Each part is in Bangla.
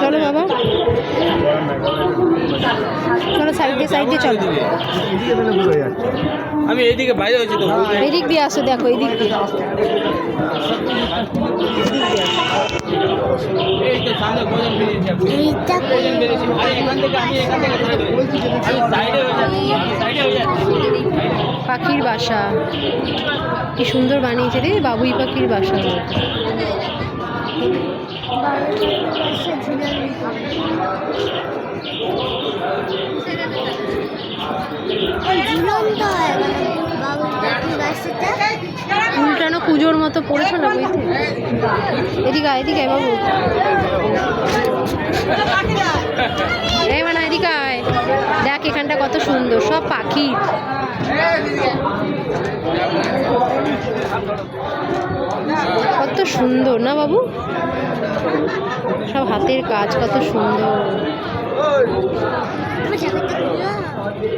চলো বাবা, চলো সাইডে সাইডে চলো। আমি এইদিকে বাইরে হয়েছি তো, এদিক দিয়ে আসো, দেখো এদিক দিয়ে। এই তো সামনে ভোজন বেরিয়েছে, ভোজন বেরিয়েছে। আরে এখান থেকে আমি সাইডে হয়ে যাচ্ছি, আমি সাইডে হয়ে যাচ্ছি। পাখির বাসা কি সুন্দর বানিয়েছে রে, বাবুই পাখির বাসা। উল্টানো পুজোর মতো পড়েছো না বইতে। এদিকে আয়, এদিকে আয় বাবু, এই মানে এদিকে আয়, দেখ এখানটা কত সুন্দর, সব পাখি। কত সুন্দর না বাবু, সব হাতের কাজ, কত সুন্দর।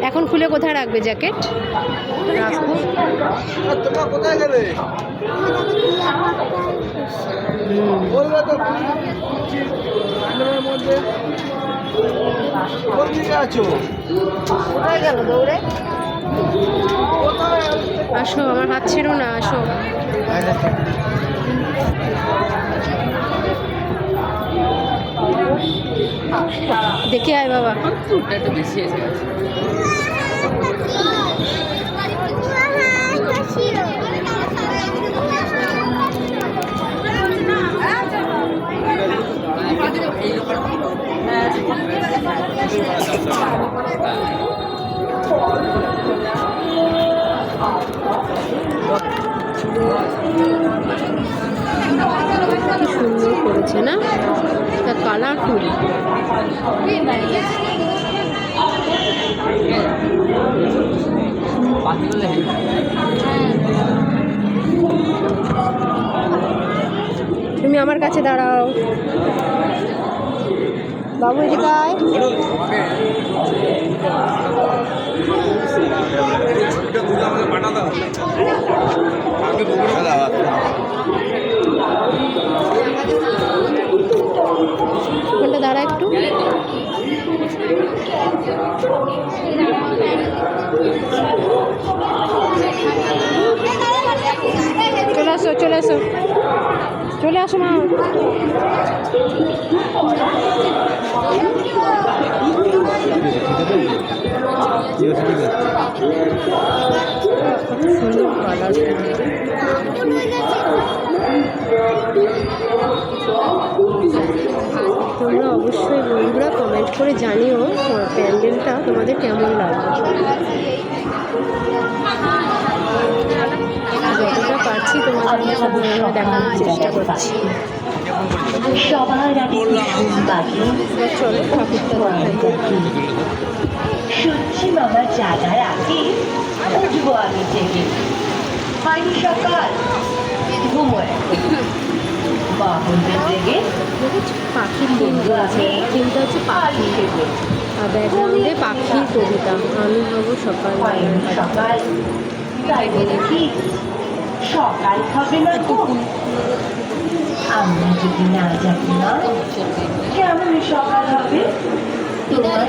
এখন খুলে কোথায় রাখবে জ্যাকেট? রাখবো। তোমরা কোথায় গেলে? বলবে তো মধ্যে কোন দিকে আছো? কোথায় গেল দৌড়ে? আসো, আমার হাত ছেড়ো না, আসো। দেখে আয় বাবা। একটু বেশি এসে গেছে। কি সুন্দর করেছে না, তা কালারফুল। তুমি আমার কাছে দাঁড়াও বাবু, এদিকে আয়। ওখানটা দাঁড়া একটু। চলে আসো, চলে আসো, চলে আসো মা। সুন্দর কালার। তোমরা অবশ্যই বন্ধুরা কমেন্ট করে জানিও প্যান্ডেলটা তোমাদের কেমন লাগবে। যতটা পারছি তোমাদের সাথে দেখানোর চেষ্টা করছি। চলো ঠাকুরটা দেখাই। শুনছি মামার জানার আগে উঠবো আমি থেকে, হয়নি সকাল ঘুমোয় বাহনদের জেগে পাখির বন্ধু আছে, তিনটা হচ্ছে পাখি, আর ব্যাকগ্রাউন্ডে পাখির কবিতা। আমি হব সকাল, হয়নি সকাল, তাই বলে কি সকাল হবে না তো? আমরা যদি না যাবো না কেমন সকাল হবে? তোমার